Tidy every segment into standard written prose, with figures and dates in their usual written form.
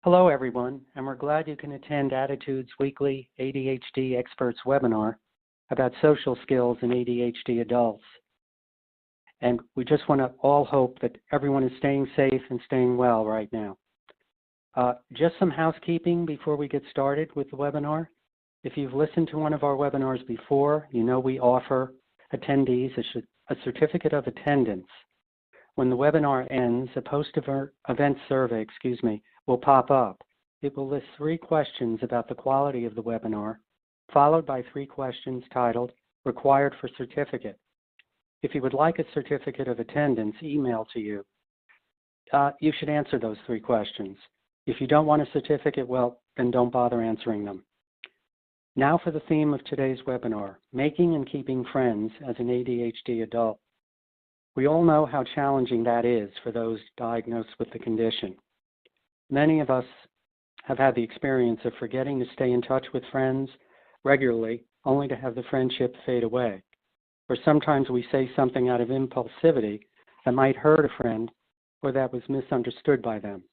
Hello, everyone, and we're glad you can attend Attitude's weekly ADHD Experts webinar about social skills in ADHD adults. And we just want to all hope that everyone is staying safe and staying well right now. Just some housekeeping before we get started with the webinar. If you've listened to one of our webinars before, you know we offer attendees a certificate of attendance. When the webinar ends, a post-event survey, will pop up. It will list 3 questions about the quality of the webinar, followed by 3 questions titled Required for Certificate. If you would like a certificate of attendance emailed to you, you should answer those 3 questions. If you don't want a certificate, well, then don't bother answering them. Now for the theme of today's webinar, Making and Keeping Friends as an ADHD Adult. We all know how challenging that is for those diagnosed with the condition. Many of us have had the experience of forgetting to stay in touch with friends regularly, only to have the friendship fade away. Or sometimes we say something out of impulsivity that might hurt a friend or that was misunderstood by them.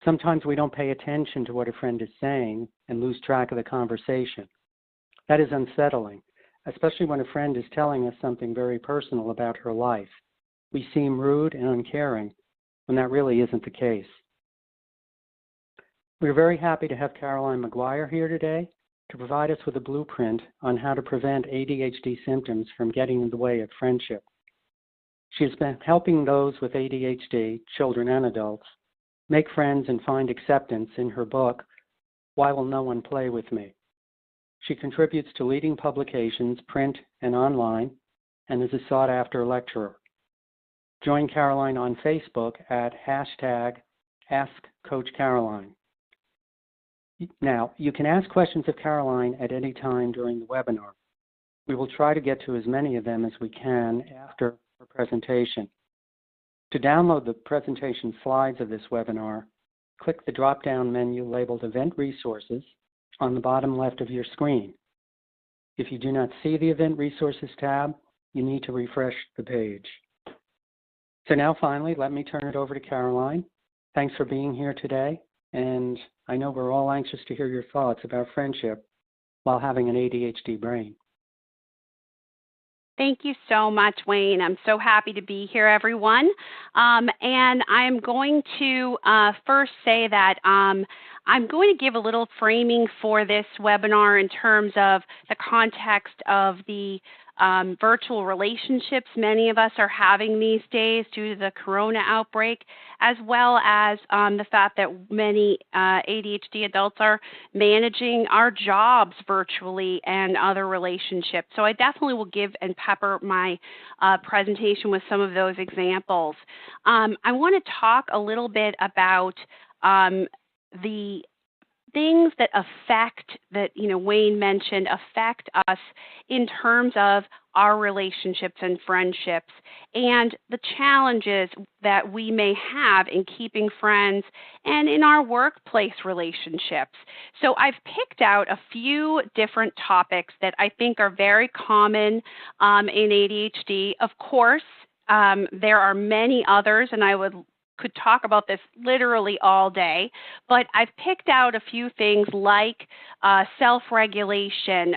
Sometimes we don't pay attention to what a friend is saying and lose track of the conversation. That is unsettling, especially when a friend is telling us something very personal about her life. We seem rude and uncaring when that really isn't the case. We're very happy to have Caroline Maguire here today to provide us with a blueprint on how to prevent ADHD symptoms from getting in the way of friendship. She has been helping those with ADHD, children and adults, make friends and find acceptance in her book, Why Will No One Play With Me? She contributes to leading publications, print and online, and is a sought-after lecturer. Join Caroline on Facebook at #AskCoachCaroline. Now, you can ask questions of Caroline at any time during the webinar. We will try to get to as many of them as we can after her presentation. To download the presentation slides of this webinar, click the drop-down menu labeled Event Resources on the bottom left of your screen. If you do not see the Event Resources tab, you need to refresh the page. So now finally, let me turn it over to Caroline. Thanks for being here today, and I know we're all anxious to hear your thoughts about friendship while having an ADHD brain. Thank you so much, Wayne. I'm so happy to be here, everyone. And I'm going to first say that I'm going to give a little framing for this webinar in terms of the context of the virtual relationships many of us are having these days due to the corona outbreak, as well as the fact that many ADHD adults are managing our jobs virtually and other relationships. So I definitely will give and pepper my presentation with some of those examples. I want to talk a little bit about the things that Wayne mentioned affect us in terms of our relationships and friendships and the challenges that we may have in keeping friends and in our workplace relationships. So I've picked out a few different topics that I think are very common in ADHD. Of course, there are many others, and I could talk about this literally all day, but I've picked out a few things like self-regulation,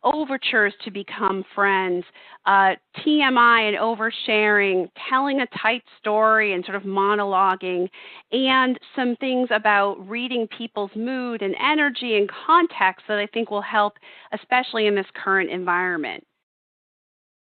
overtures to become friends, TMI and oversharing, telling a tight story and sort of monologuing, and some things about reading people's mood and energy and context that I think will help, especially in this current environment.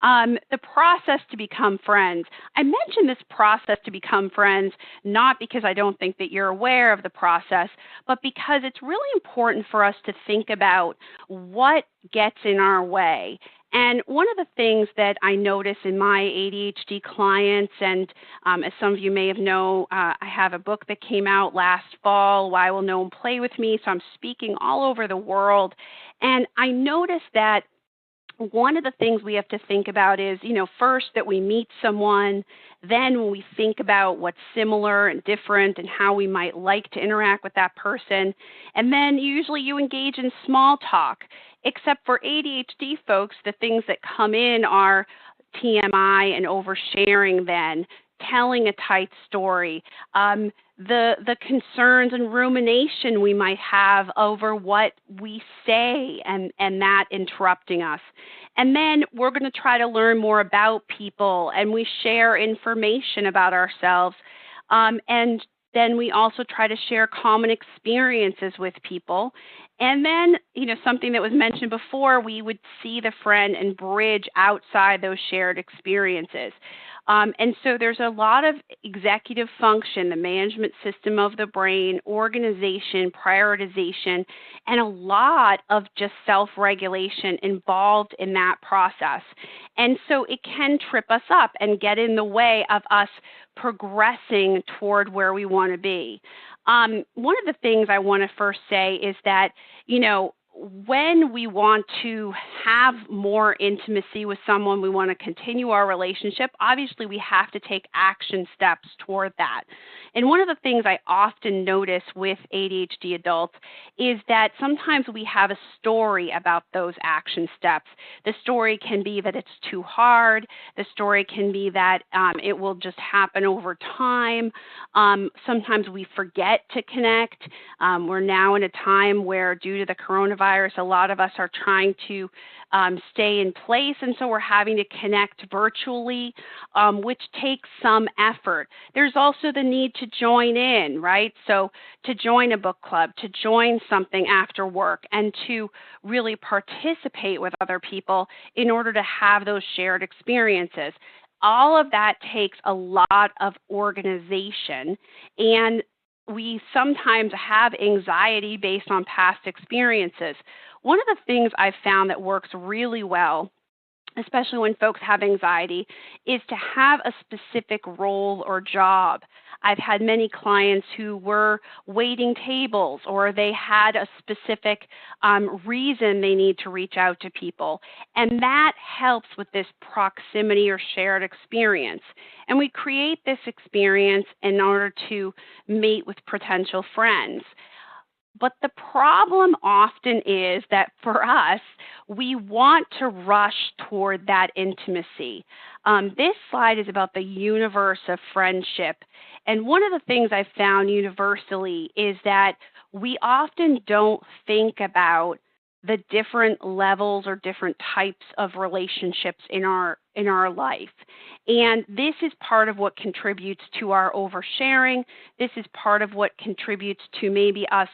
The process to become friends. I mention this process to become friends not because I don't think that you're aware of the process, but because it's really important for us to think about what gets in our way. And one of the things that I notice in my ADHD clients, and as some of you may have known, I have a book that came out last fall, Why Will No One Play With Me? So I'm speaking all over the world. And I noticed that one of the things we have to think about is, first that we meet someone, then when we think about what's similar and different and how we might like to interact with that person, and then usually you engage in small talk. Except for ADHD folks, the things that come in are TMI and oversharing then, telling a tight story, the concerns and rumination we might have over what we say and that interrupting us. And then we're going to try to learn more about people, and we share information about ourselves. And then we also try to share common experiences with people. And then, something that was mentioned before, we would see the friend and bridge outside those shared experiences. And so there's a lot of executive function, the management system of the brain, organization, prioritization, and a lot of just self-regulation involved in that process. And so it can trip us up and get in the way of us progressing toward where we want to be. One of the things I want to first say is that, when we want to have more intimacy with someone, we want to continue our relationship, obviously we have to take action steps toward that. And one of the things I often notice with ADHD adults is that sometimes we have a story about those action steps. The story can be that it's too hard. The story can be that it will just happen over time. Sometimes we forget to connect. We're now in a time where, due to the coronavirus, a lot of us are trying to stay in place, and so we're having to connect virtually, which takes some effort. There's also the need to join in, right? So to join a book club, to join something after work, and to really participate with other people in order to have those shared experiences. All of that takes a lot of organization, and we sometimes have anxiety based on past experiences. One of the things I've found that works really well, especially when folks have anxiety, is to have a specific role or job. I've had many clients who were waiting tables, or they had a specific reason they need to reach out to people. And that helps with this proximity or shared experience. And we create this experience in order to mate with potential friends. But the problem often is that for us, we want to rush toward that intimacy. This slide is about the universe of friendship. And one of the things I've found universally is that we often don't think about the different levels or different types of relationships in our life. And this is part of what contributes to our oversharing. This is part of what contributes to maybe us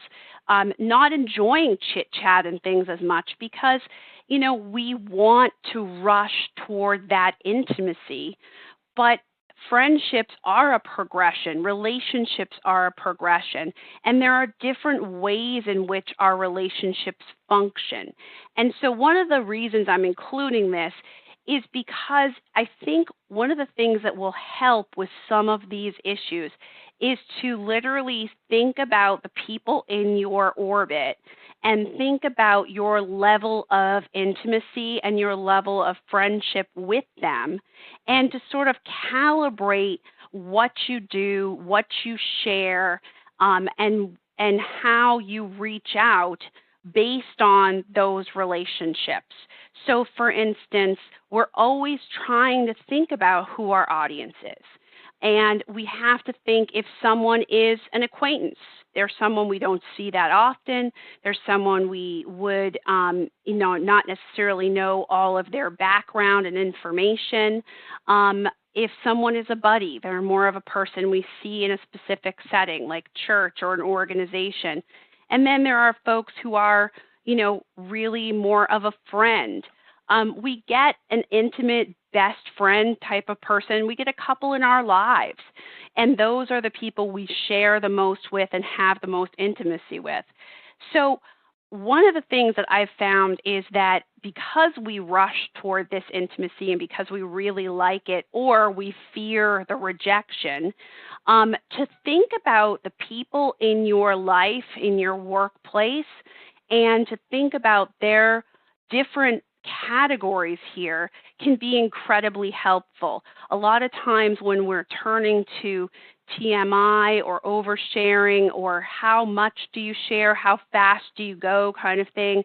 not enjoying chit-chat and things as much, because, we want to rush toward that intimacy. But friendships are a progression. Relationships are a progression. And there are different ways in which our relationships function. And so one of the reasons I'm including this is because I think one of the things that will help with some of these issues is to literally think about the people in your orbit and think about your level of intimacy and your level of friendship with them, and to sort of calibrate what you do, what you share, and how you reach out based on those relationships. So, for instance, we're always trying to think about who our audience is. And we have to think if someone is an acquaintance. There's someone we don't see that often. There's someone we would, not necessarily know all of their background and information. If someone is a buddy, they're more of a person we see in a specific setting, like church or an organization. And then there are folks who are, really more of a friend. We get an intimate best friend type of person. We get a couple in our lives, and those are the people we share the most with and have the most intimacy with. So one of the things that I've found is that because we rush toward this intimacy and because we really like it, or we fear the rejection, to think about the people in your life, in your workplace, and to think about their different categories here can be incredibly helpful. A lot of times when we're turning to TMI or oversharing or how much do you share, how fast do you go kind of thing,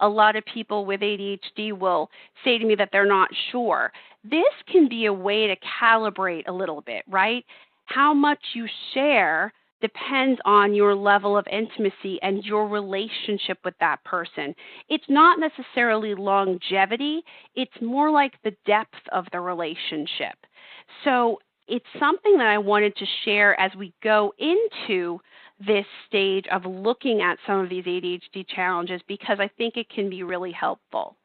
a lot of people with ADHD will say to me that they're not sure. This can be a way to calibrate a little bit, right? How much you share depends on your level of intimacy and your relationship with that person. It's not necessarily longevity, it's more like the depth of the relationship. So it's something that I wanted to share as we go into this stage of looking at some of these ADHD challenges because I think it can be really helpful.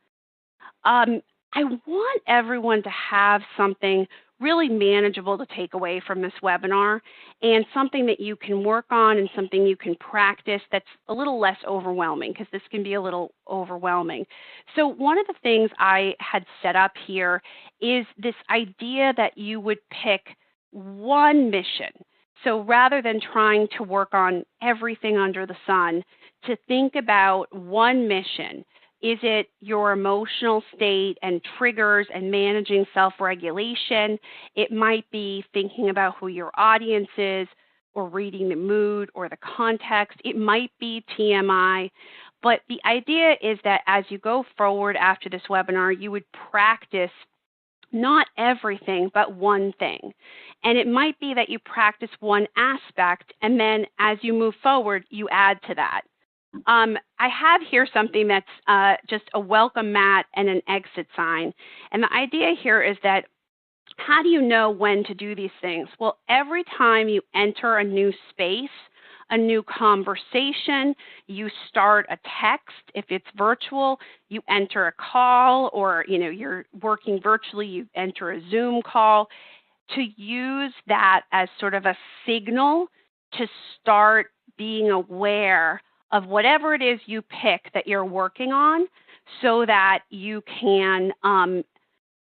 I want everyone to have something really manageable to take away from this webinar and something that you can work on and something you can practice that's a little less overwhelming because this can be a little overwhelming. So one of the things I had set up here is this idea that you would pick one mission. So rather than trying to work on everything under the sun, to think about one mission. Is it your emotional state and triggers and managing self-regulation? It might be thinking about who your audience is or reading the mood or the context. It might be TMI. But the idea is that as you go forward after this webinar, you would practice not everything, but one thing. And it might be that you practice one aspect, and then as you move forward, you add to that. I have here something that's just a welcome mat and an exit sign. And the idea here is that how do you know when to do these things? Well, every time you enter a new space, a new conversation, you start a text, if it's virtual, you enter a call, or you're working virtually, you enter a Zoom call, to use that as sort of a signal to start being aware of whatever it is you pick that you're working on so that you can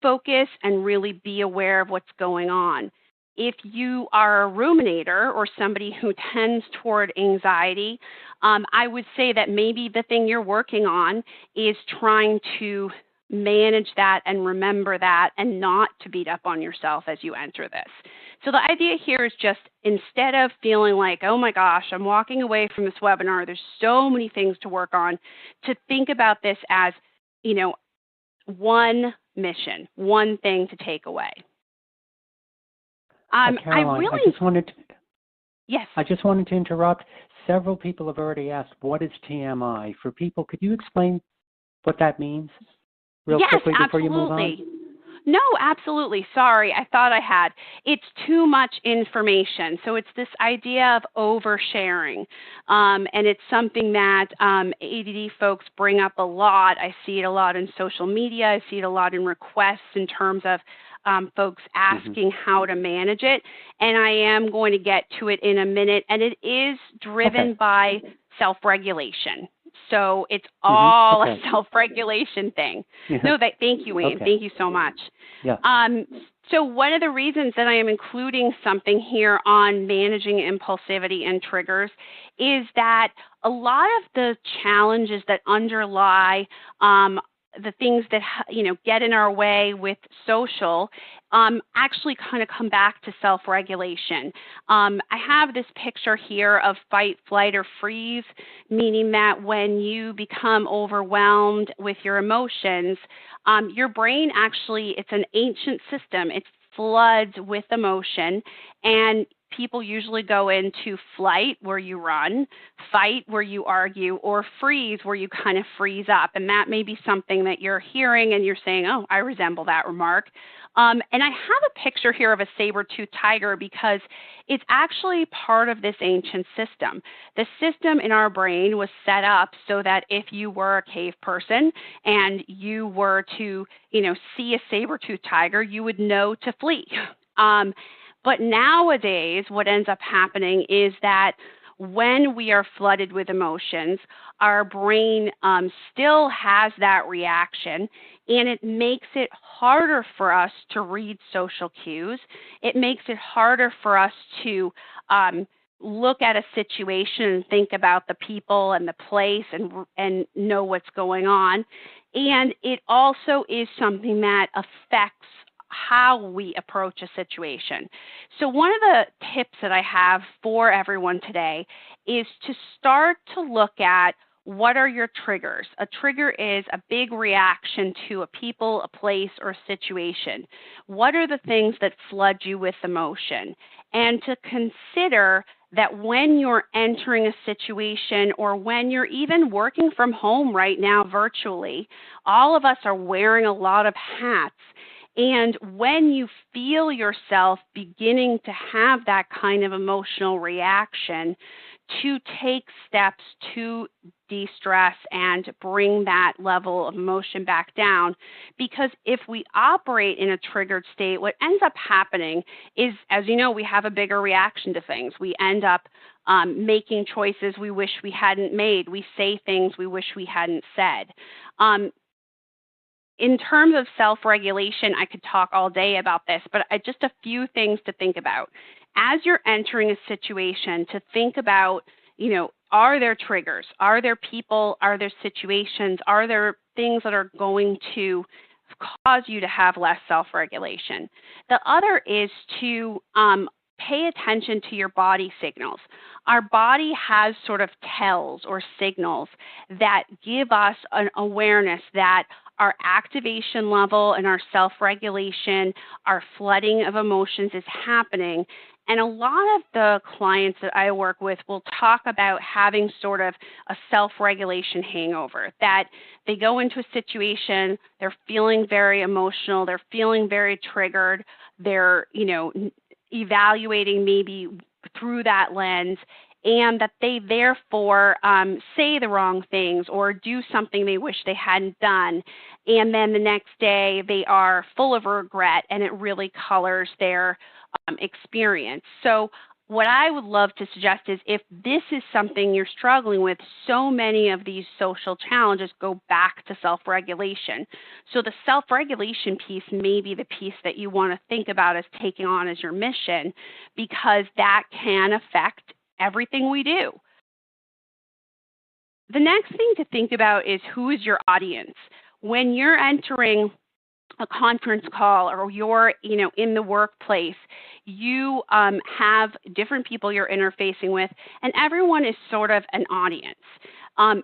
focus and really be aware of what's going on. If you are a ruminator or somebody who tends toward anxiety, I would say that maybe the thing you're working on is trying to manage that and remember that and not to beat up on yourself as you enter this. So the idea here is just instead of feeling like, oh my gosh, I'm walking away from this webinar, there's so many things to work on, to think about this as, one mission, one thing to take away. Caroline, Yes. I just wanted to interrupt. Several people have already asked, what is TMI? For people, could you explain what that means real quickly before you move on? No, absolutely. Sorry, I thought I had. It's too much information. So it's this idea of oversharing. And it's something that ADD folks bring up a lot. I see it a lot in social media. I see it a lot in requests in terms of folks asking how to manage it. And I am going to get to it in a minute. And it is driven by self-regulation. So it's all a self-regulation thing. No, thank you, Wayne. Thank you so much. So one of the reasons that I am including something here on managing impulsivity and triggers is that a lot of the challenges that underlie the things that get in our way with social actually kind of come back to self-regulation. I have this picture here of fight, flight, or freeze, meaning that when you become overwhelmed with your emotions, your brain actually, it's an ancient system. It floods with emotion, and people usually go into flight, where you run, fight, where you argue, or freeze, where you kind of freeze up. And that may be something that you're hearing and you're saying, oh, I resemble that remark. And I have a picture here of a saber-toothed tiger because it's actually part of this ancient system. The system in our brain was set up so that if you were a cave person and you were to, see a saber-toothed tiger, you would know to flee. But nowadays, what ends up happening is that when we are flooded with emotions, our brain still has that reaction, and it makes it harder for us to read social cues. It makes it harder for us to look at a situation and think about the people and the place and know what's going on. And it also is something that affects how we approach a situation. So one of the tips that I have for everyone today is to start to look at what are your triggers. A trigger is a big reaction to a people, a place, or a situation. What are the things that flood you with emotion? And to consider that when you're entering a situation or when you're even working from home right now virtually, all of us are wearing a lot of hats. And when you feel yourself beginning to have that kind of emotional reaction, to take steps to de-stress and bring that level of emotion back down. Because if we operate in a triggered state, what ends up happening is, as you know, we have a bigger reaction to things. We end up making choices we wish we hadn't made. We say things we wish we hadn't said. In terms of self-regulation, I could talk all day about this, but just a few things to think about. As you're entering a situation, to think about, are there triggers? Are there people? Are there situations? Are there things that are going to cause you to have less self-regulation? The other is to pay attention to your body signals. Our body has sort of tells or signals that give us an awareness that our activation level and our self-regulation, our flooding of emotions is happening. And a lot of the clients that I work with will talk about having sort of a self-regulation hangover, that they go into a situation, they're feeling very emotional, they're feeling very triggered, they're, evaluating maybe through that lens, and that they therefore say the wrong things or do something they wish they hadn't done. And then the next day they are full of regret, and it really colors their experience. So what I would love to suggest is, if this is something you're struggling with, so many of these social challenges go back to self-regulation. So the self-regulation piece may be the piece that you want to think about as taking on as your mission, because that can affect everything we do. The next thing to think about is, who is your audience? When you're entering a conference call or you're, in the workplace, you have different people you're interfacing with, and everyone is sort of an audience.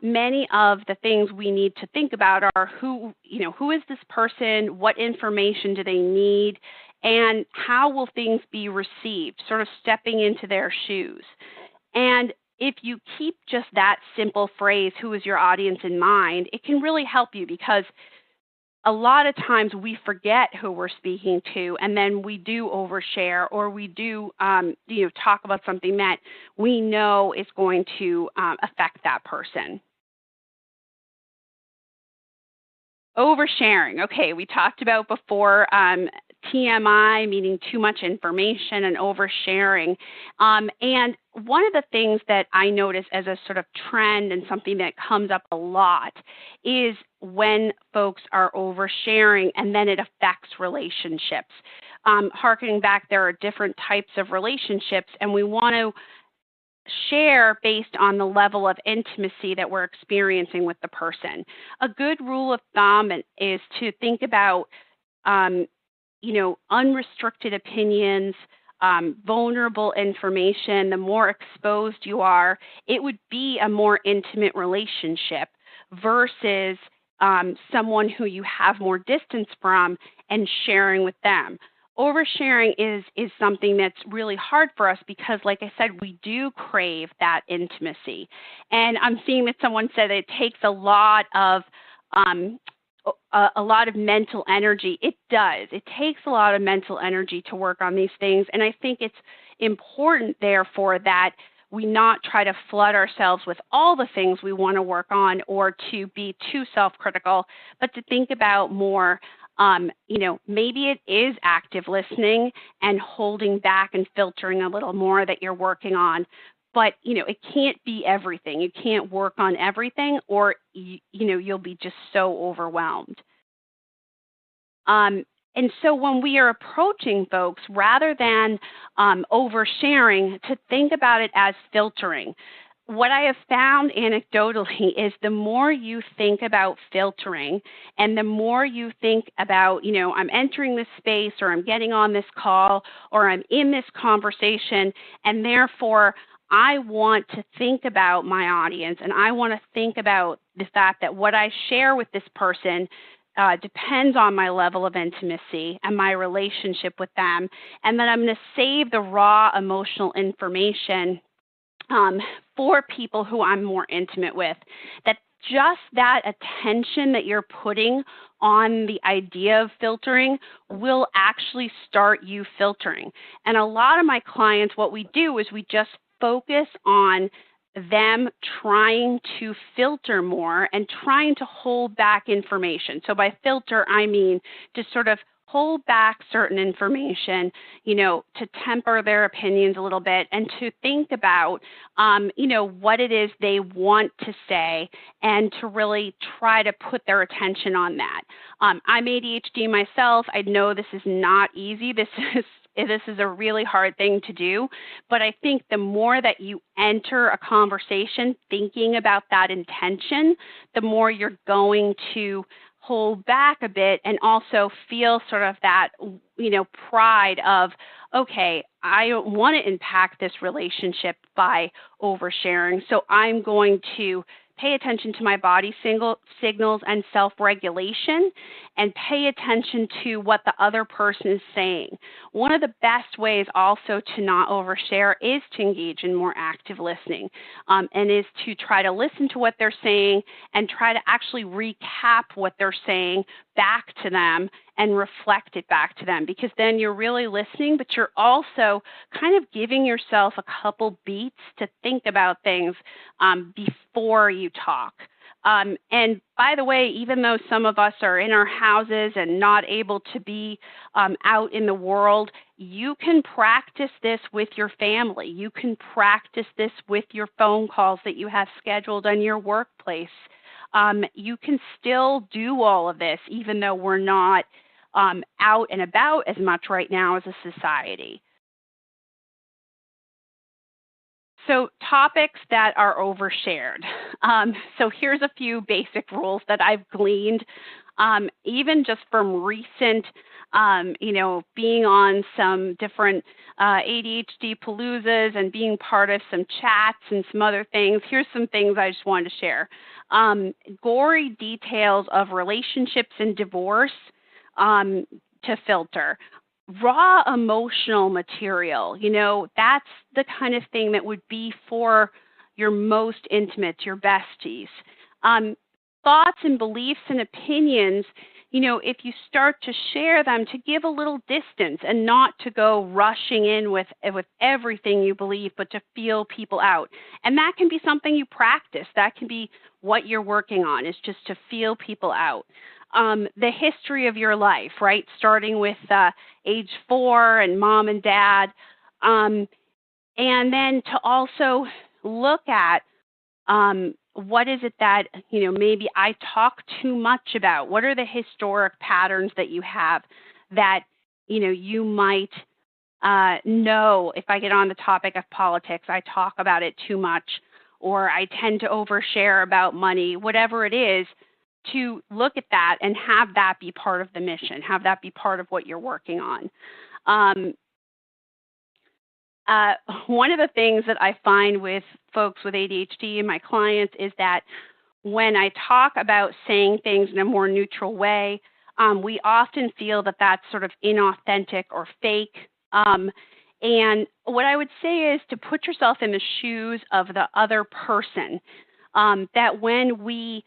Many of the things we need to think about are who is this person, what information do they need, and how will things be received, sort of stepping into their shoes. And if you keep just that simple phrase, who is your audience, in mind, it can really help you, because a lot of times we forget who we're speaking to, and then we do overshare, or we do talk about something that we know is going to affect that person. Oversharing. Okay, we talked about before TMI, meaning too much information, and oversharing. And one of the things that I notice as a sort of trend and something that comes up a lot is when folks are oversharing, and then it affects relationships. Harkening back, there are different types of relationships, and we want to share based on the level of intimacy that we're experiencing with the person. A good rule of thumb is to think about unrestricted opinions, vulnerable information. The more exposed you are, it would be a more intimate relationship versus someone who you have more distance from and sharing with them. Oversharing is something that's really hard for us, because, like I said, we do crave that intimacy. And I'm seeing that someone said it takes a lot of mental energy. It does. It takes a lot of mental energy to work on these things. And I think it's important, therefore, that we not try to flood ourselves with all the things we want to work on, or to be too self-critical, but to think about more, maybe it is active listening and holding back and filtering a little more that you're working on. But, it can't be everything. You can't work on everything, or, you'll be just so overwhelmed. And so when we are approaching folks, rather than oversharing, to think about it as filtering. What I have found anecdotally is the more you think about filtering and the more you think about, I'm entering this space or I'm getting on this call or I'm in this conversation, and therefore I want to think about my audience and I want to think about the fact that what I share with this person depends on my level of intimacy and my relationship with them, and that I'm going to save the raw emotional information for people who I'm more intimate with. That just that attention that you're putting on the idea of filtering will actually start you filtering. And a lot of my clients, what we do is we just focus on them trying to filter more and trying to hold back information. So by filter, I mean to sort of hold back certain information, to temper their opinions a little bit and to think about, what it is they want to say and to really try to put their attention on that. I'm ADHD myself. I know this is not easy. This is a really hard thing to do, but I think the more that you enter a conversation thinking about that intention, the more you're going to hold back a bit and also feel sort of that, pride of, okay, I don't want to impact this relationship by oversharing, so I'm going to pay attention to my body signals and self-regulation and pay attention to what the other person is saying. One of the best ways also to not overshare is to engage in more active listening, and is to try to listen to what they're saying and try to actually recap what they're saying back to them and reflect it back to them, because then you're really listening, but you're also kind of giving yourself a couple beats to think about things before you talk. And by the way, even though some of us are in our houses and not able to be out in the world, you can practice this with your family. You can practice this with your phone calls that you have scheduled on your workplace. You can still do all of this, even though we're not out and about as much right now as a society. So topics that are overshared. So here's a few basic rules that I've gleaned, even just from recent, being on some different ADHD paloozas and being part of some chats and some other things. Here's some things I just wanted to share. Gory details of relationships and divorce to filter. Raw emotional material, that's the kind of thing that would be for your most intimates, your besties. Thoughts and beliefs and opinions, if you start to share them, to give a little distance and not to go rushing in with everything you believe, but to feel people out. And that can be something you practice. That can be what you're working on, is just to feel people out. The history of your life, right? Starting with age 4 and mom and dad. And then to also look at what is it that, maybe I talk too much about? What are the historic patterns that you have that, you might know if I get on the topic of politics, I talk about it too much, or I tend to overshare about money, whatever it is, to look at that and have that be part of the mission, have that be part of what you're working on. One of the things that I find with folks with ADHD and my clients is that when I talk about saying things in a more neutral way, we often feel that that's sort of inauthentic or fake. And what I would say is to put yourself in the shoes of the other person, that when we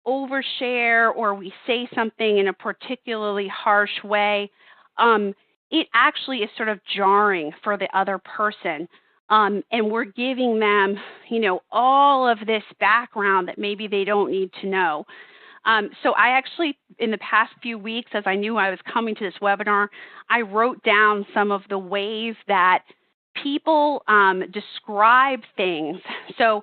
overshare or we say something in a particularly harsh way, it actually is sort of jarring for the other person. And we're giving them, all of this background that maybe they don't need to know. So I actually, in the past few weeks, as I knew I was coming to this webinar, I wrote down some of the ways that people describe things. So,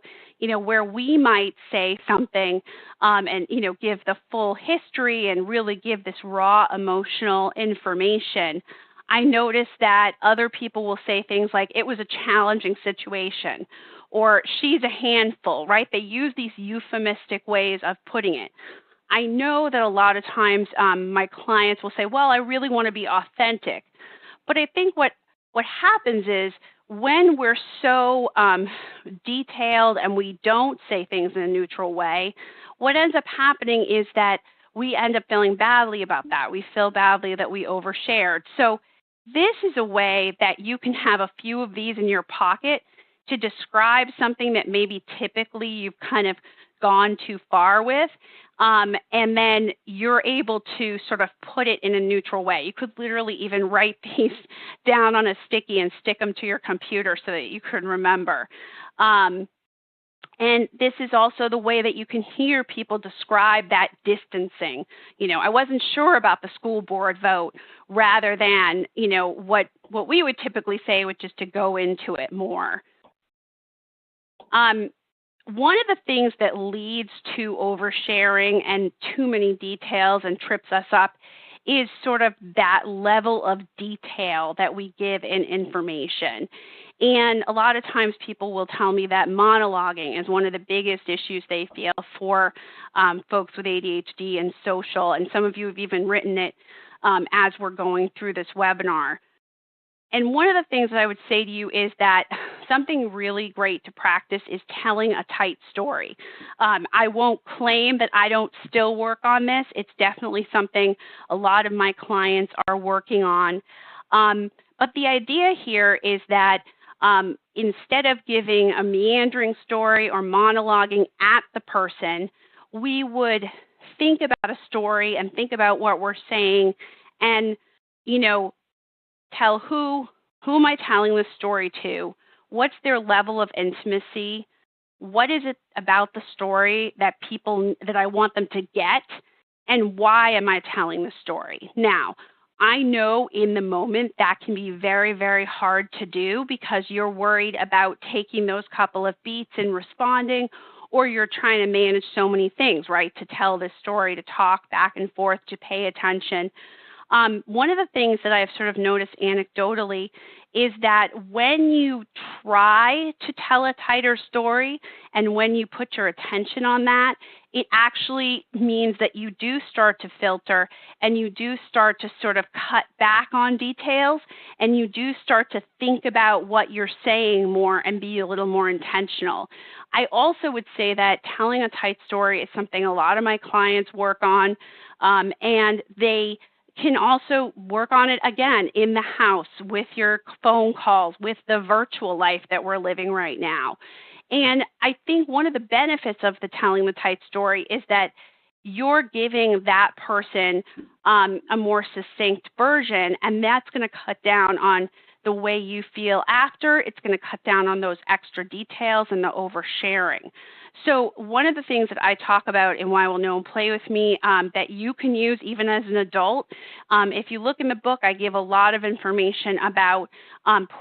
where we might say something and, give the full history and really give this raw emotional information, I notice that other people will say things like, it was a challenging situation, or she's a handful, right? They use these euphemistic ways of putting it. I know that a lot of times my clients will say, well, I really want to be authentic. But I think what happens is when we're so detailed and we don't say things in a neutral way, what ends up happening is that we end up feeling badly about that. We feel badly that we overshared. So this is a way that you can have a few of these in your pocket to describe something that maybe typically you've kind of gone too far with, and then you're able to sort of put it in a neutral way. You could literally even write these down on a sticky and stick them to your computer so that you can remember. And this is also the way that you can hear people describe that distancing. I wasn't sure about the school board vote, rather than, what we would typically say, which is to go into it more. One of the things that leads to oversharing and too many details and trips us up is sort of that level of detail that we give in information. And a lot of times people will tell me that monologuing is one of the biggest issues they feel for folks with ADHD and social, and some of you have even written it as we're going through this webinar. And one of the things that I would say to you is that something really great to practice is telling a tight story. I won't claim that I don't still work on this. It's definitely something a lot of my clients are working on. But the idea here is that instead of giving a meandering story or monologuing at the person, we would think about a story and think about what we're saying and, tell who am I telling this story to? What's their level of intimacy? What is it about the story that I want them to get? And why am I telling the story? Now, I know in the moment that can be very, very hard to do because you're worried about taking those couple of beats and responding, or you're trying to manage so many things, right? To tell this story, to talk back and forth, to pay attention. One of the things that I've sort of noticed anecdotally is that when you try to tell a tighter story and when you put your attention on that, it actually means that you do start to filter and you do start to sort of cut back on details and you do start to think about what you're saying more and be a little more intentional. I also would say that telling a tight story is something a lot of my clients work on, and they can also work on it, again, in the house, with your phone calls, with the virtual life that we're living right now. And I think one of the benefits of the telling the tight story is that you're giving that person a more succinct version, and that's going to cut down on the way you feel after. It's going to cut down on those extra details and the oversharing. So one of the things that I talk about in Why Will No One Play With Me that you can use even as an adult, if you look in the book, I give a lot of information about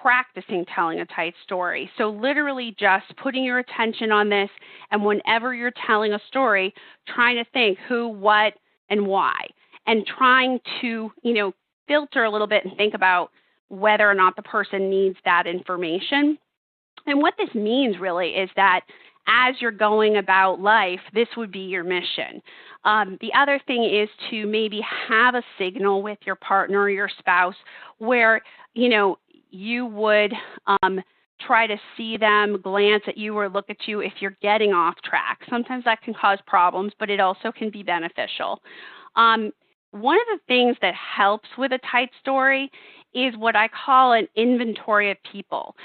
practicing telling a tight story. So literally just putting your attention on this, and whenever you're telling a story, trying to think who, what, and why, and trying to, filter a little bit and think about whether or not the person needs that information. And what this means really is that as you're going about life, this would be your mission. The other thing is to maybe have a signal with your partner or your spouse where, you would try to see them, glance at you, or look at you if you're getting off track. Sometimes that can cause problems, but it also can be beneficial. One of the things that helps with a tight story is what I call an inventory of people.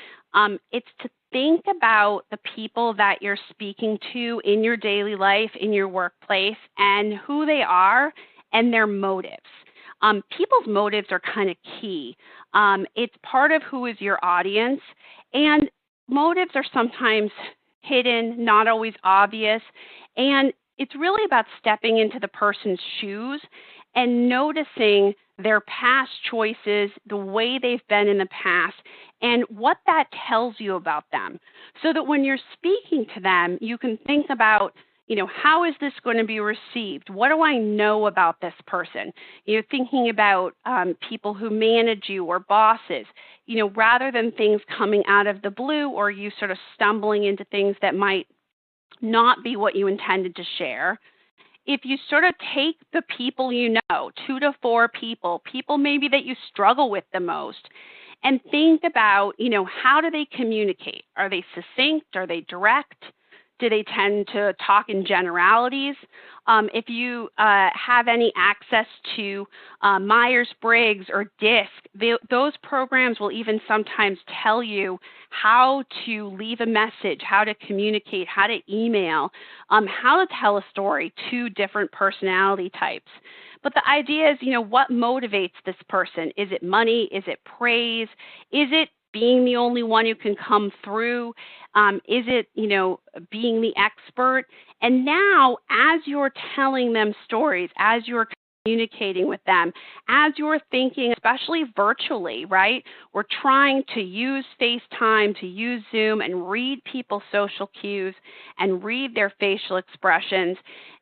It's to think about the people that you're speaking to in your daily life, in your workplace, and who they are and their motives. People's motives are kind of key. It's part of who is your audience, and motives are sometimes hidden, not always obvious, and it's really about stepping into the person's shoes and noticing their past choices, the way they've been in the past, and what that tells you about them. So that when you're speaking to them, you can think about, how is this going to be received? What do I know about this person? Thinking about people who manage you or bosses, rather than things coming out of the blue or you sort of stumbling into things that might not be what you intended to share. If you sort of take the people 2 to 4 people maybe that you struggle with the most, and think about, how do they communicate? Are they succinct? Are they direct? Do they tend to talk in generalities? If you have any access to Myers-Briggs or DISC, those programs will even sometimes tell you how to leave a message, how to communicate, how to email, how to tell a story to different personality types. But the idea is, what motivates this person? Is it money? Is it praise? Is it being the only one who can come through? Is it, being the expert? And now, as you're telling them stories, as you're communicating with them, as you're thinking, especially virtually, right? We're trying to use FaceTime, to use Zoom, and read people's social cues and read their facial expressions.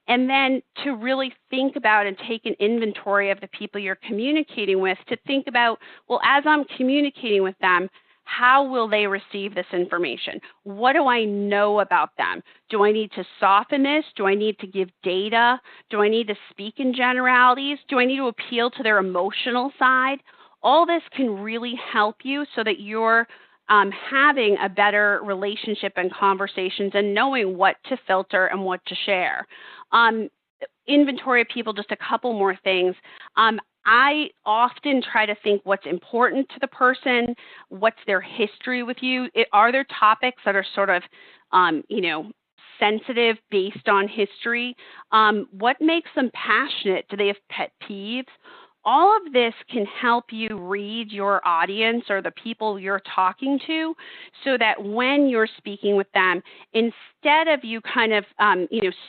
And then to really think about and take an inventory of the people you're communicating with, to think about, well, as I'm communicating with them, how will they receive this information? What do I know about them? Do I need to soften this? Do I need to give data? Do I need to speak in generalities? Do I need to appeal to their emotional side? All this can really help you so that you're having a better relationship and conversations and knowing what to filter and what to share. Inventory of people, just a couple more things. I often try to think what's important to the person, what's their history with you. Are there topics that are sort of, sensitive based on history? What makes them passionate? Do they have pet peeves? All of this can help you read your audience or the people you're talking to so that when you're speaking with them, instead of you kind of,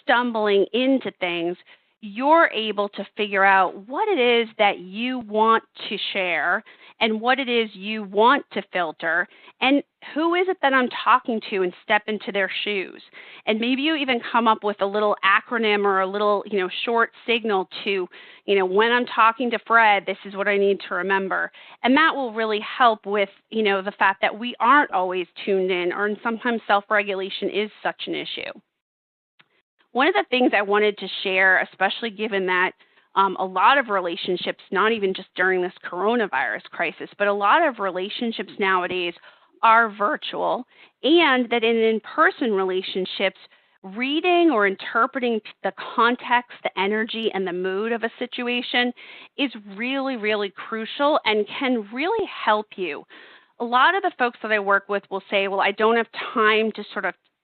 stumbling into things, you're able to figure out what it is that you want to share and what it is you want to filter and who is it that I'm talking to, and step into their shoes. And maybe you even come up with a little acronym or a little, short signal to, when I'm talking to Fred, this is what I need to remember. And that will really help with, the fact that we aren't always tuned in, or sometimes self-regulation is such an issue. One of the things I wanted to share, especially given that a lot of relationships, not even just during this coronavirus crisis, but a lot of relationships nowadays are virtual, and that in in-person relationships, reading or interpreting the context, the energy, and the mood of a situation is really, really crucial and can really help you. A lot of the folks that I work with will say, well, I don't have time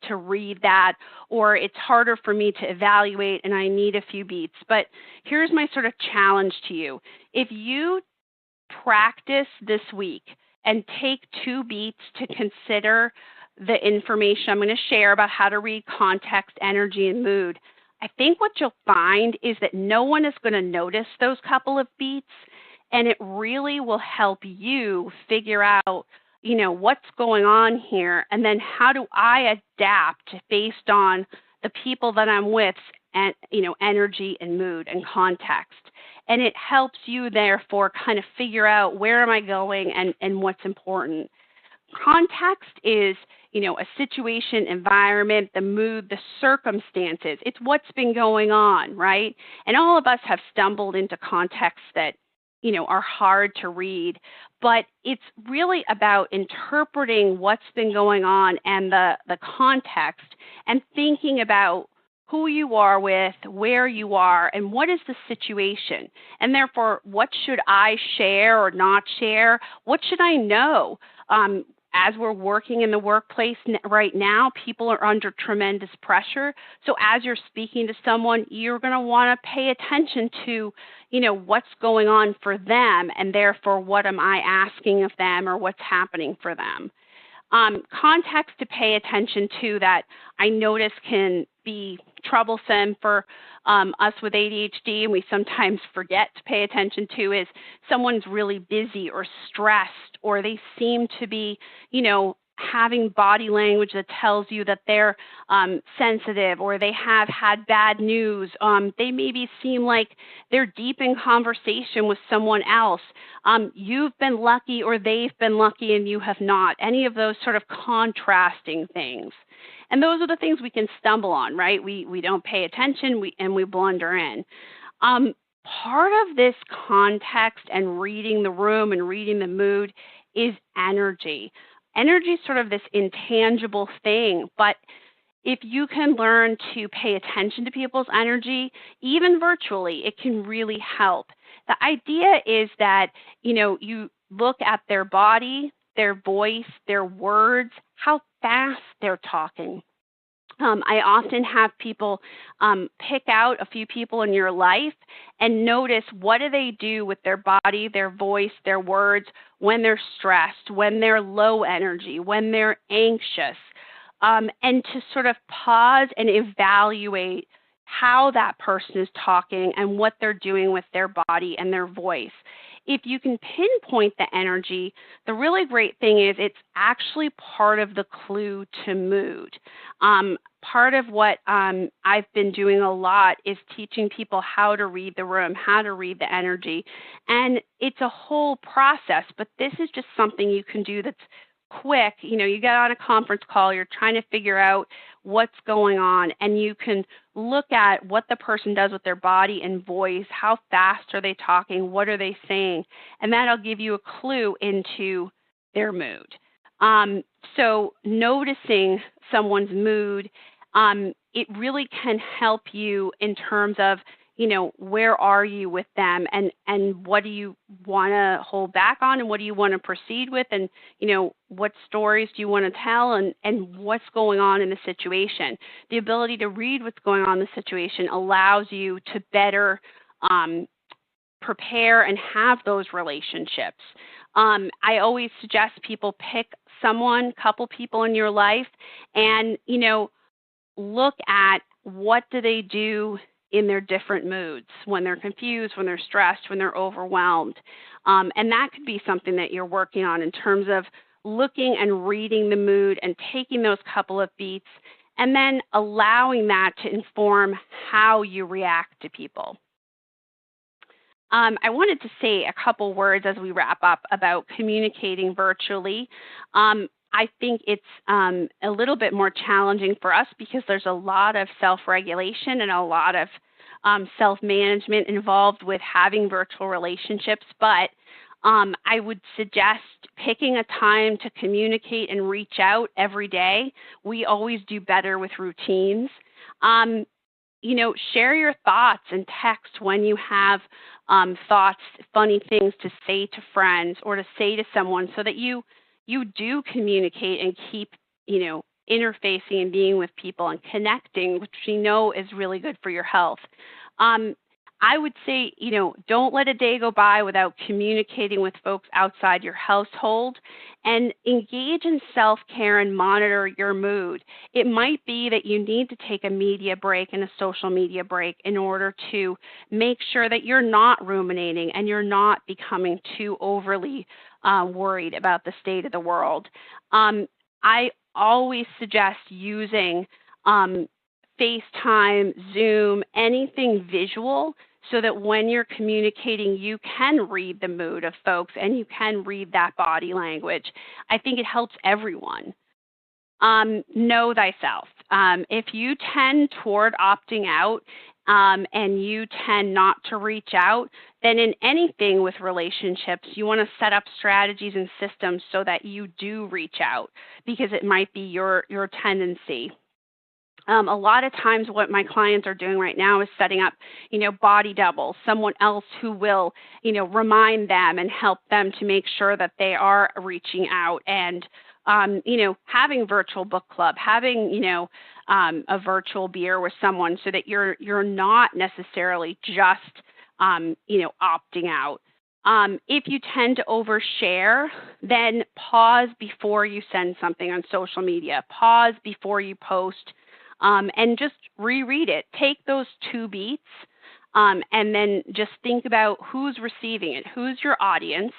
to read that, or it's harder for me to evaluate and I need a few beats. But here's my sort of challenge to you. If you practice this week and take 2 beats to consider the information I'm going to share about how to read context, energy, and mood, I think what you'll find is that no one is going to notice those couple of beats, and it really will help you figure out what's going on here, and then how do I adapt based on the people that I'm with, and energy and mood and context. And it helps you therefore kind of figure out where am I going and what's important. Context is, a situation, environment, the mood, the circumstances. It's what's been going on, right? And all of us have stumbled into contexts that are hard to read, but it's really about interpreting what's been going on and the context, and thinking about who you are with, where you are, and what is the situation. And therefore, what should I share or not share? What should I know? As we're working in the workplace right now, people are under tremendous pressure. So as you're speaking to someone, you're going to want to pay attention to, what's going on for them, and therefore what am I asking of them or what's happening for them. Context to pay attention to that I notice can be troublesome for us with ADHD, and we sometimes forget to pay attention to, is someone's really busy or stressed, or they seem to be, having body language that tells you that they're sensitive, or they have had bad news. They maybe seem like they're deep in conversation with someone else. You've been lucky, or they've been lucky and you have not. Any of those sort of contrasting things. And those are the things we can stumble on, right? We don't pay attention and we blunder in. Part of this context and reading the room and reading the mood is energy. Energy is sort of this intangible thing, but if you can learn to pay attention to people's energy, even virtually, it can really help. The idea is that, you look at their body, their voice, their words, how fast they're talking. I often have people pick out a few people in your life and notice what do they do with their body, their voice, their words when they're stressed, when they're low energy, when they're anxious, and to sort of pause and evaluate how that person is talking and what they're doing with their body and their voice. If you can pinpoint the energy, the really great thing is it's actually part of the clue to mood. Part of what I've been doing a lot is teaching people how to read the room, how to read the energy. And it's a whole process, but this is just something you can do that's quick. You get on a conference call, you're trying to figure out what's going on, and you can look at what the person does with their body and voice, how fast are they talking, what are they saying, and that'll give you a clue into their mood. So noticing someone's mood, it really can help you in terms of, where are you with them, and what do you want to hold back on, and what do you want to proceed with, and, what stories do you want to tell, and what's going on in the situation. The ability to read what's going on in the situation allows you to better prepare and have those relationships. I always suggest people pick couple people in your life, and, look at what do they do in their different moods, when they're confused, when they're stressed, when they're overwhelmed. And that could be something that you're working on in terms of looking and reading the mood and taking those couple of beats and then allowing that to inform how you react to people. I wanted to say a couple words as we wrap up about communicating virtually. I think it's a little bit more challenging for us because there's a lot of self-regulation and a lot of self-management involved with having virtual relationships, but I would suggest picking a time to communicate and reach out every day. We always do better with routines. Share your thoughts and text when you have thoughts, funny things to say to friends or to say to someone so that you do communicate and keep, interfacing and being with people and connecting, which we know is really good for your health. I would say, don't let a day go by without communicating with folks outside your household and engage in self-care and monitor your mood. It might be that you need to take a media break and a social media break in order to make sure that you're not ruminating and you're not becoming too overly worried about the state of the world. I always suggest using FaceTime, Zoom, anything visual so that when you're communicating, you can read the mood of folks and you can read that body language. I think it helps everyone. Know thyself. If you tend toward opting out and you tend not to reach out, then in anything with relationships, you want to set up strategies and systems so that you do reach out because it might be your tendency. A lot of times what my clients are doing right now is setting up, body doubles, someone else who will, remind them and help them to make sure that they are reaching out and, having virtual book club, having, a virtual beer with someone so that you're not necessarily just, opting out. If you tend to overshare, then pause before you send something on social media. Pause before you post. and just reread it. Take those 2 beats and then just think about who's receiving it, who's your audience,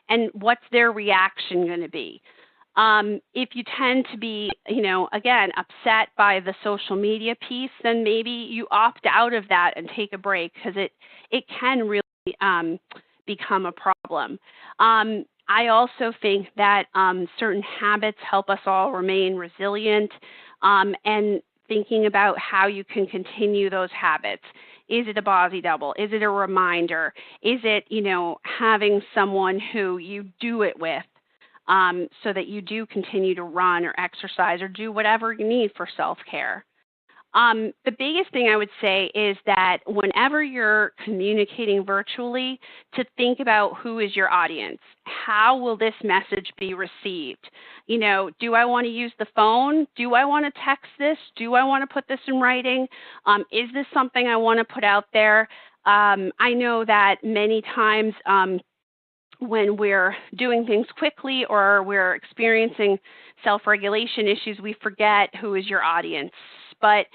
and what's their reaction going to be. If you tend to be, again, upset by the social media piece, then maybe you opt out of that and take a break, because it can really become a problem. I also think that certain habits help us all remain resilient, and thinking about how you can continue those habits. Is it a Bosy double? Is it a reminder? Is it, having someone who you do it with, so that you do continue to run or exercise or do whatever you need for self-care? The biggest thing I would say is that whenever you're communicating virtually, to think about who is your audience. How will this message be received? Do I want to use the phone? Do I want to text this? Do I want to put this in writing? Is this something I want to put out there? I know that many times when we're doing things quickly or we're experiencing self-regulation issues, we forget who is your audience. But,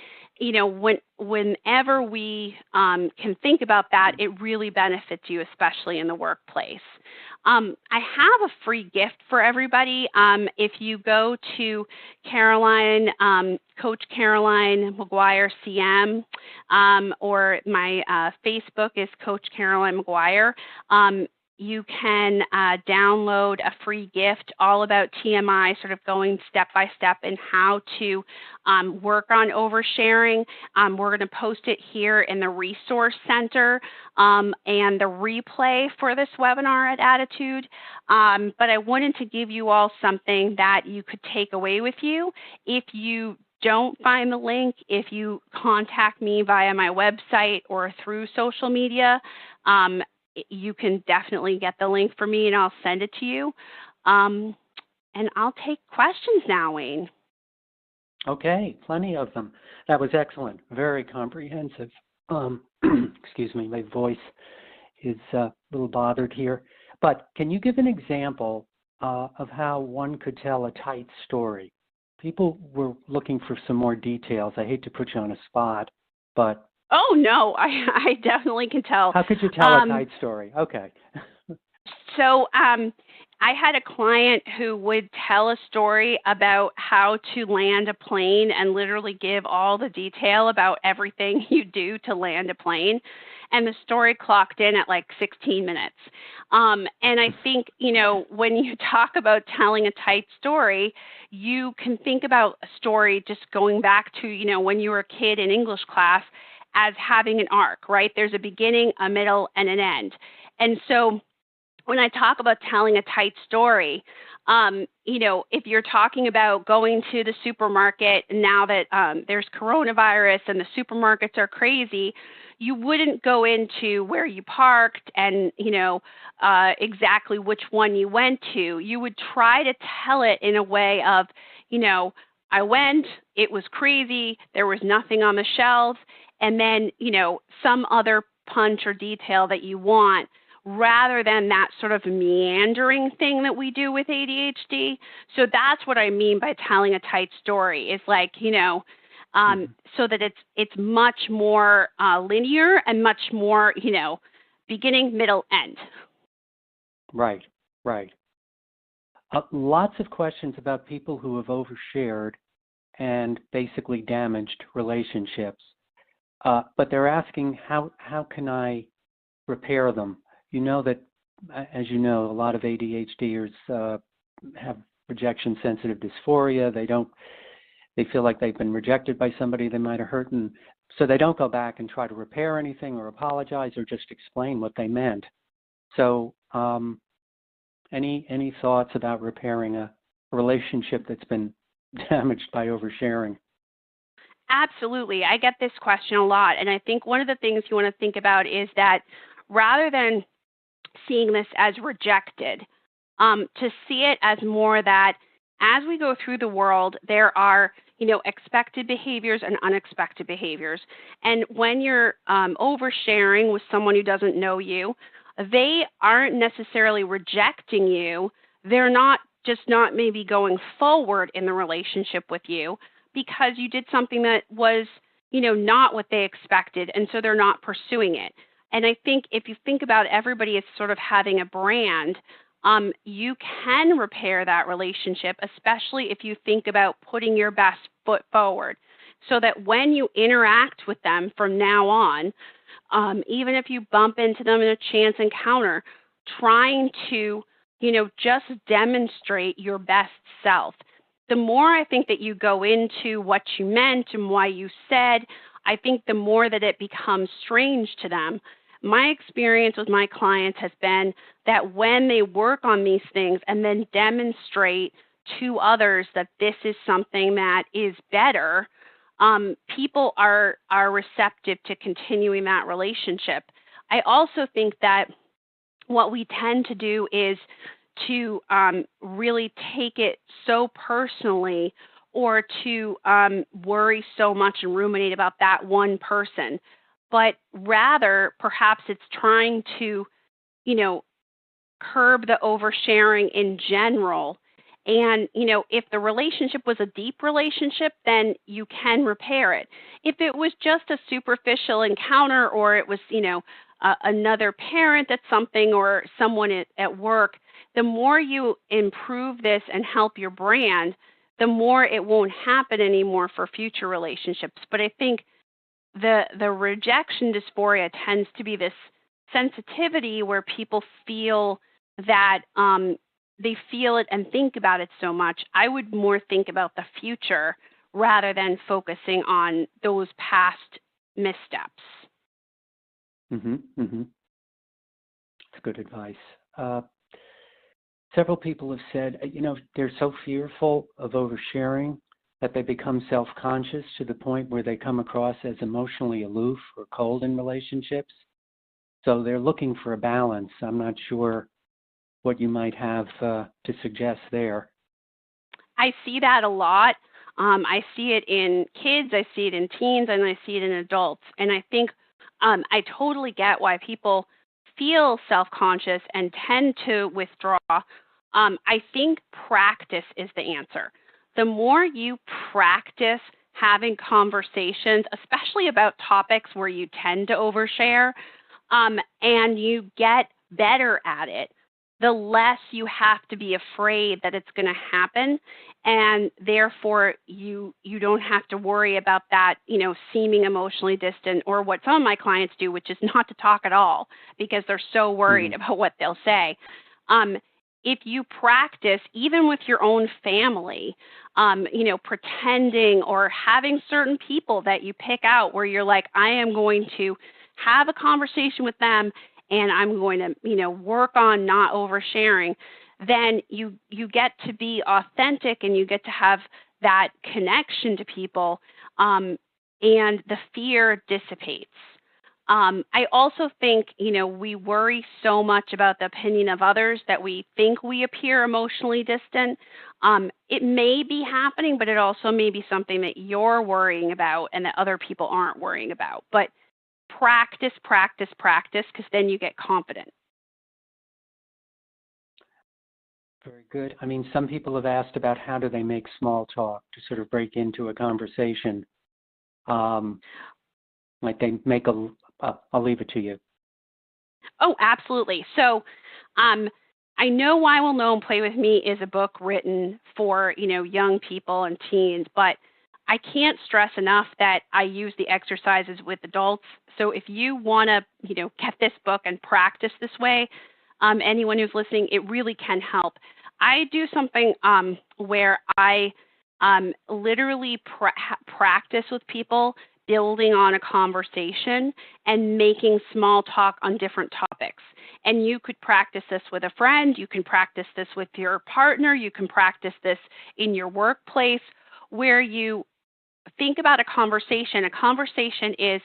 whenever we can think about that, it really benefits you, especially in the workplace. I have a free gift for everybody. If you go to Caroline, Coach Caroline Maguire CM, or my Facebook is Coach Caroline Maguire, you can download a free gift all about TMI, sort of going step by step in how to work on oversharing. We're going to post it here in the Resource Center and the replay for this webinar at Attitude. But I wanted to give you all something that you could take away with you. If you don't find the link, if you contact me via my website or through social media, you can definitely get the link for me and I'll send it to you. And I'll take questions now, Wayne. Okay, plenty of them. That was excellent. Very comprehensive. Excuse me, my voice is a little bothered here. But can you give an example of how one could tell a tight story? People were looking for some more details. I hate to put you on a spot, but... Oh, no, I definitely can tell. How could you tell a tight story? Okay. So I had a client who would tell a story about how to land a plane and literally give all the detail about everything you do to land a plane. And the story clocked in at like 16 minutes. And I think, when you talk about telling a tight story, you can think about a story just going back to, when you were a kid in English class, as having an arc, right? There's a beginning, a middle, and an end. And so when I talk about telling a tight story, if you're talking about going to the supermarket now that there's coronavirus and the supermarkets are crazy, you wouldn't go into where you parked and, exactly which one you went to. You would try to tell it in a way of, I went, it was crazy, there was nothing on the shelves, and then, some other punch or detail that you want, rather than that sort of meandering thing that we do with ADHD. So that's what I mean by telling a tight story. It's like, so that it's much more linear and much more, beginning, middle, end. Right. Lots of questions about people who have overshared and basically damaged relationships. But they're asking, how can I repair them? You know that, as you know, a lot of ADHDers have rejection-sensitive dysphoria. They feel like they've been rejected by somebody they might have hurt, and so they don't go back and try to repair anything or apologize or just explain what they meant. So any thoughts about repairing a relationship that's been damaged by oversharing? Absolutely. I get this question a lot. And I think one of the things you want to think about is that rather than seeing this as rejected, to see it as more that as we go through the world, there are, expected behaviors and unexpected behaviors. And when you're oversharing with someone who doesn't know you, they aren't necessarily rejecting you. They're not maybe going forward in the relationship with you, because you did something that was, not what they expected, and so they're not pursuing it. And I think if you think about everybody as sort of having a brand, you can repair that relationship, especially if you think about putting your best foot forward, so that when you interact with them from now on, even if you bump into them in a chance encounter, trying to, just demonstrate your best self. The more I think that you go into what you meant and why you said, I think the more that it becomes strange to them. My experience with my clients has been that when they work on these things and then demonstrate to others that this is something that is better, people are receptive to continuing that relationship. I also think that what we tend to do is to really take it so personally, or to worry so much and ruminate about that one person. But rather, perhaps it's trying to, curb the oversharing in general. And, if the relationship was a deep relationship, then you can repair it. If it was just a superficial encounter, or it was, another parent at something, or someone at work, the more you improve this and help your brand, the more it won't happen anymore for future relationships. But I think the rejection dysphoria tends to be this sensitivity where people feel that they feel it and think about it so much. I would more think about the future rather than focusing on those past missteps. That's good advice. Several people have said, they're so fearful of oversharing that they become self-conscious to the point where they come across as emotionally aloof or cold in relationships. So they're looking for a balance. I'm not sure what you might have to suggest there. I see that a lot. I see it in kids, I see it in teens, and I see it in adults. And I think I totally get why people feel self-conscious and tend to withdraw. I think practice is the answer. The more you practice having conversations, especially about topics where you tend to overshare, and you get better at it, the less you have to be afraid that it's going to happen, and therefore you don't have to worry about that, seeming emotionally distant, or what some of my clients do, which is not to talk at all because they're so worried about what they'll say. If you practice, even with your own family, pretending or having certain people that you pick out where you're like, I am going to have a conversation with them and I'm going to, work on not oversharing, then you get to be authentic and you get to have that connection to people, and the fear dissipates. I also think, we worry so much about the opinion of others that we think we appear emotionally distant. It may be happening, but it also may be something that you're worrying about and that other people aren't worrying about. But practice, because then you get confident. Very good. I mean, some people have asked about how do they make small talk to sort of break into a conversation. Like they make I'll leave it to you. Oh, absolutely. So I know Why Will No One Play With Me is a book written for, young people and teens, but I can't stress enough that I use the exercises with adults. So if you want to, get this book and practice this way, anyone who's listening, it really can help. I do something where I literally practice with people building on a conversation and making small talk on different topics. And you could practice this with a friend, you can practice this with your partner, you can practice this in your workplace, where you think about a conversation. A conversation is,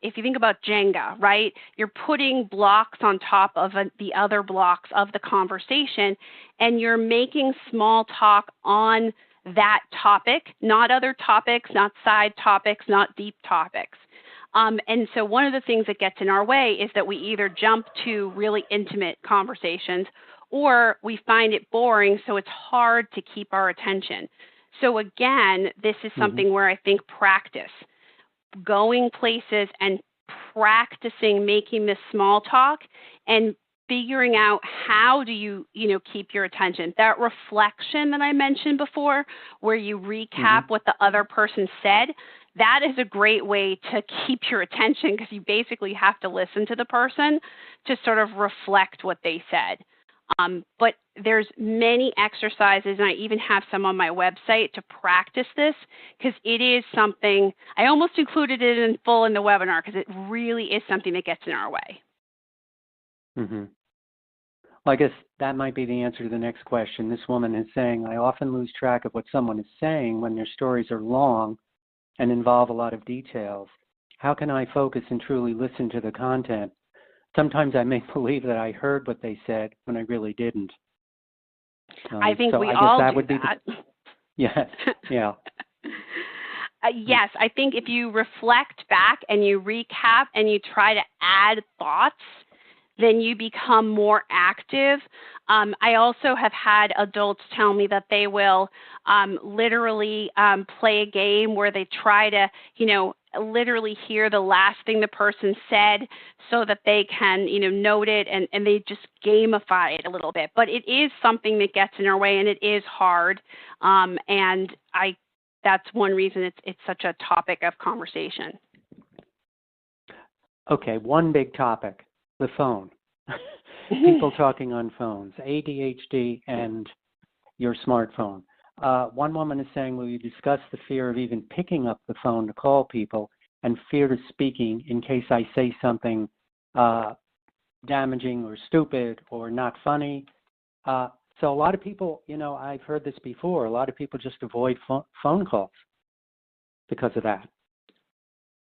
if you think about Jenga, right? You're putting blocks on top of the other blocks of the conversation, and you're making small talk on that topic, not other topics, not side topics, not deep topics. And so one of the things that gets in our way is that we either jump to really intimate conversations or we find it boring, so it's hard to keep our attention. So again, this is something where I think practice, going places and practicing making this small talk and figuring out how do you, keep your attention. That reflection that I mentioned before, where you recap what the other person said, that is a great way to keep your attention, because you basically have to listen to the person to sort of reflect what they said. But there's many exercises, and I even have some on my website to practice this, because it is something, I almost included it in full in the webinar, because it really is something that gets in our way. Well, I guess that might be the answer to the next question. This woman is saying, I often lose track of what someone is saying when their stories are long and involve a lot of details. How can I focus and truly listen to the content? Sometimes I may believe that I heard what they said when I really didn't. I think we all do that. Yes, yeah. Yes, I think if you reflect back and you recap and you try to add thoughts, then you become more active. I also have had adults tell me that they will literally play a game where they try to, literally hear the last thing the person said so that they can, note it, and they just gamify it a little bit. But it is something that gets in our way, and it is hard. And that's one reason it's such a topic of conversation. Okay, one big topic, the phone. People talking on phones, ADHD and your smartphone. One woman is saying, will you discuss the fear of even picking up the phone to call people and fear to speaking in case I say something damaging or stupid or not funny? So a lot of people, I've heard this before, a lot of people just avoid phone calls because of that.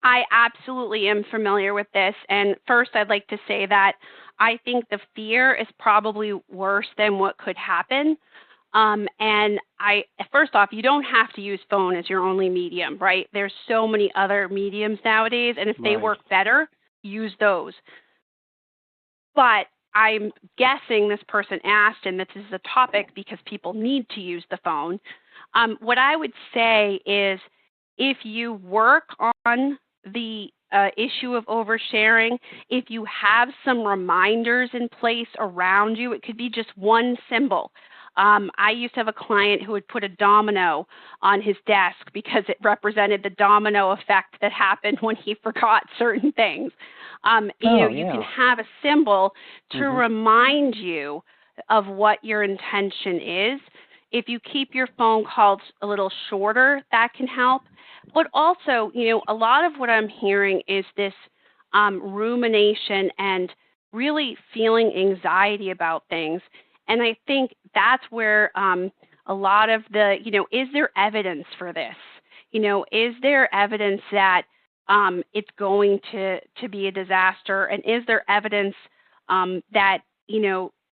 I absolutely am familiar with this. And first, I'd like to say that I think the fear is probably worse than what could happen. And first off, you don't have to use phone as your only medium, right? There's so many other mediums nowadays, and if they work better, use those. But I'm guessing this person asked, and this is a topic because people need to use the phone. What I would say is, if you work on the issue of oversharing, if you have some reminders in place around you, it could be just one symbol. I used to have a client who would put a domino on his desk because it represented the domino effect that happened when he forgot certain things. You can have a symbol to remind you of what your intention is. If you keep your phone calls a little shorter, that can help. But also, a lot of what I'm hearing is this rumination and really feeling anxiety about things. And I think that's where a lot of the, is there evidence for this? Is there evidence that it's going to be a disaster? And is there evidence that,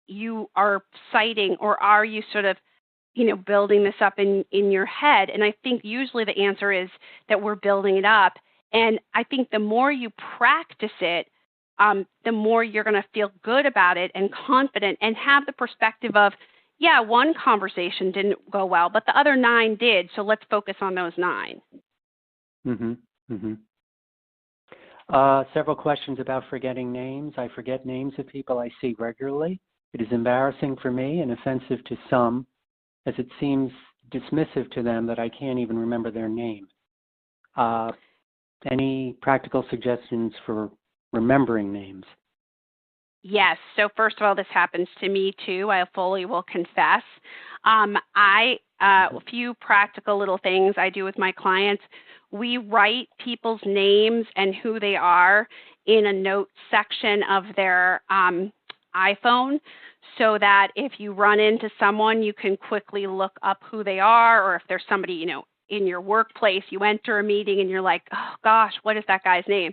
you are citing, or are you sort of, building this up in your head? And I think usually the answer is that we're building it up. And I think the more you practice it, the more you're going to feel good about it and confident and have the perspective of, yeah, one conversation didn't go well, but the other 9 did. So let's focus on those 9. Several questions about forgetting names. I forget names of people I see regularly. It is embarrassing for me and offensive to some, as it seems dismissive to them that I can't even remember their name. Any practical suggestions for remembering names? Yes. So first of all, this happens to me too. I fully will confess. A few practical little things I do with my clients. We write people's names and who they are in a note section of their iPhone, so that if you run into someone, you can quickly look up who they are, or if there's somebody, in your workplace, you enter a meeting and you're like, oh gosh, what is that guy's name?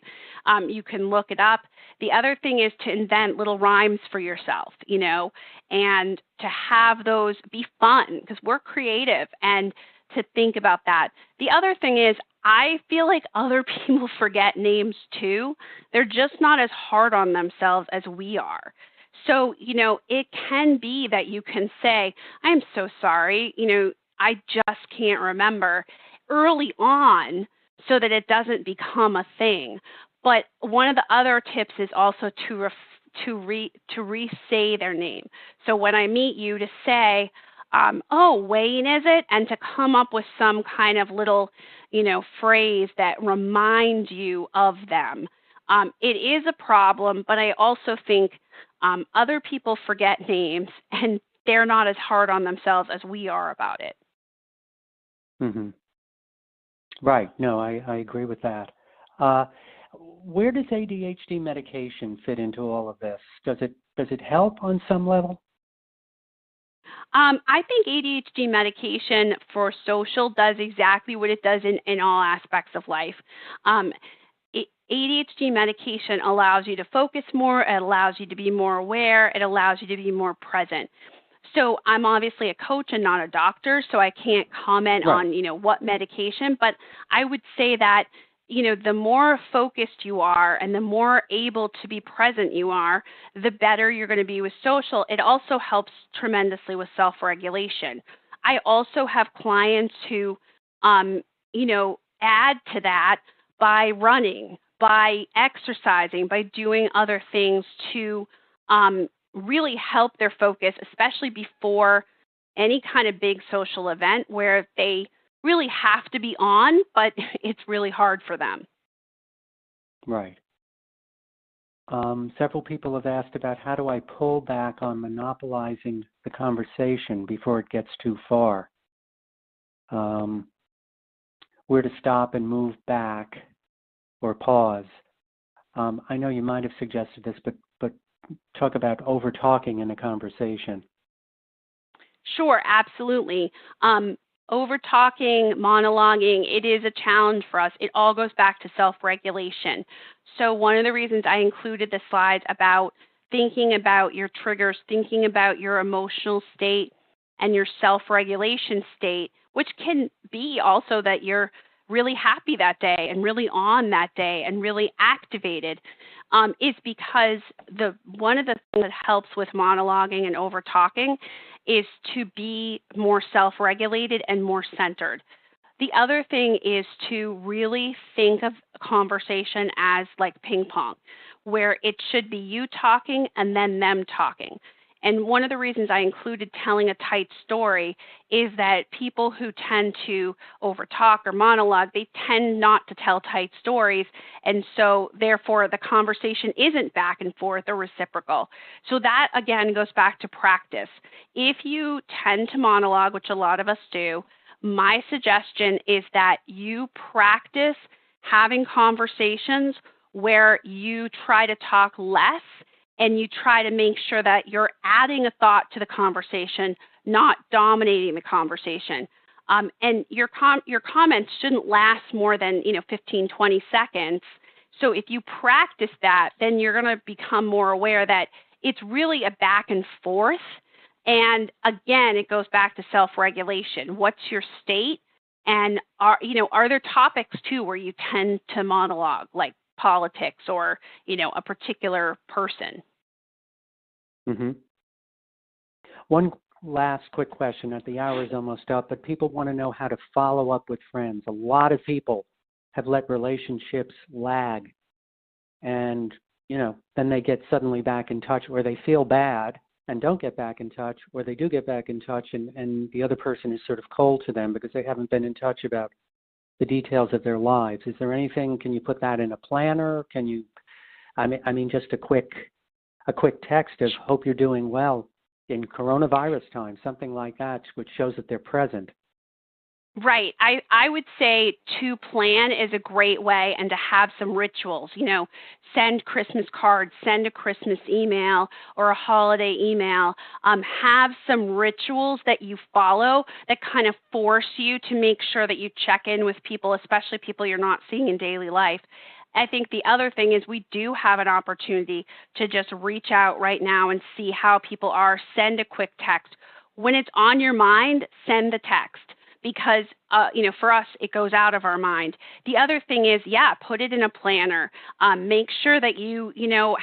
You can look it up. The other thing is to invent little rhymes for yourself, and to have those be fun, because we're creative, and to think about that. The other thing is, I feel like other people forget names too. They're just not as hard on themselves as we are. So, it can be that you can say, I'm so sorry, I just can't remember early on so that it doesn't become a thing. But one of the other tips is also to re-say their name. So when I meet you, to say, oh, Wayne, is it? And to come up with some kind of little, phrase that reminds you of them. It is a problem, but I also think other people forget names, and they're not as hard on themselves as we are about it. Mm-hmm. Right. No, I agree with that. Where does ADHD medication fit into all of this? Does it help on some level? I think ADHD medication for social does exactly what it does in all aspects of life. ADHD medication allows you to focus more, it allows you to be more aware, it allows you to be more present. So I'm obviously a coach and not a doctor, so I can't comment Right. on, what medication, but I would say that, the more focused you are and the more able to be present you are, the better you're going to be with social. It also helps tremendously with self-regulation. I also have clients who, add to that by running, by exercising, by doing other things to really help their focus, especially before any kind of big social event where they really have to be on, but it's really hard for them. Right. Several people have asked about how do I pull back on monopolizing the conversation before it gets too far. Where to stop and move back or pause. I know you might have suggested this, but talk about over-talking in a conversation. Sure, absolutely. Over-talking, monologuing, it is a challenge for us. It all goes back to self-regulation. So one of the reasons I included the slides about thinking about your triggers, thinking about your emotional state and your self-regulation state, which can be also that you're really happy that day and really on that day and really activated, is because one of the things that helps with monologuing and over-talking is to be more self-regulated and more centered. The other thing is to really think of a conversation as like ping pong, where it should be you talking and then them talking. And one of the reasons I included telling a tight story is that people who tend to overtalk or monologue, they tend not to tell tight stories. And so therefore the conversation isn't back and forth or reciprocal. So that again goes back to practice. If you tend to monologue, which a lot of us do, my suggestion is that you practice having conversations where you try to talk less and you try to make sure that you're adding a thought to the conversation, not dominating the conversation. And your comments shouldn't last more than 15, 20 seconds. So if you practice that, then you're going to become more aware that it's really a back and forth. And again, it goes back to self-regulation. What's your state? And are there topics too where you tend to monologue, like politics or a particular person? Mm-hmm. One last quick question. The hour is almost up, but people want to know how to follow up with friends. A lot of people have let relationships lag, and then they get suddenly back in touch, or they feel bad and don't get back in touch, or they do get back in touch and the other person is sort of cold to them because they haven't been in touch about the details of their lives. Is there anything, can you put that in a planner? Can you, I mean just a quick text of hope you're doing well in coronavirus time, something like that, which shows that they're present. Right. I would say to plan is a great way, and to have some rituals, send Christmas cards, send a Christmas email or a holiday email, have some rituals that you follow that kind of force you to make sure that you check in with people, especially people you're not seeing in daily life. I think the other thing is we do have an opportunity to just reach out right now and see how people are. Send a quick text. When it's on your mind, send the text. because, for us, it goes out of our mind. The other thing is, put it in a planner. Make sure that you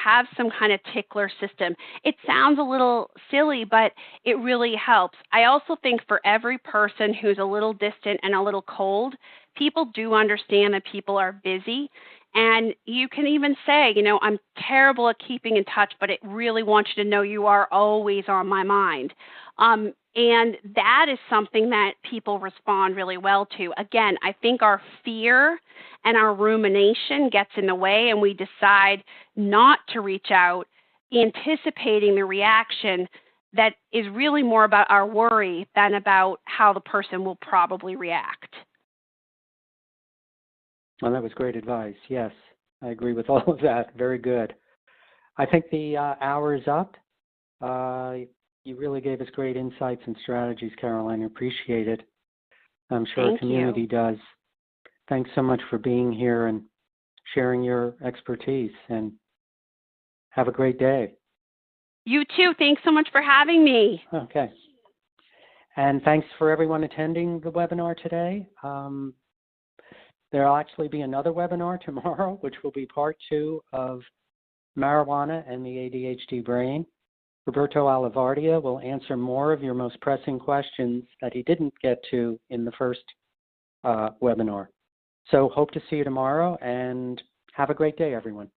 have some kind of tickler system. It sounds a little silly, but it really helps. I also think for every person who's a little distant and a little cold, people do understand that people are busy. And you can even say, I'm terrible at keeping in touch, but I really want you to know you are always on my mind. And that is something that people respond really well to. Again, I think our fear and our rumination gets in the way, and we decide not to reach out, anticipating the reaction that is really more about our worry than about how the person will probably react. Well, that was great advice. Yes, I agree with all of that. Very good. I think the hour is up. You really gave us great insights and strategies, Caroline. I appreciate it. I'm sure our community does. Thanks so much for being here and sharing your expertise, and have a great day. You too. Thanks so much for having me. Okay. And thanks for everyone attending the webinar today. There'll actually be another webinar tomorrow, which will be part 2 of marijuana and the ADHD brain. Roberto Alivardia will answer more of your most pressing questions that he didn't get to in the first webinar. So hope to see you tomorrow, and have a great day, everyone.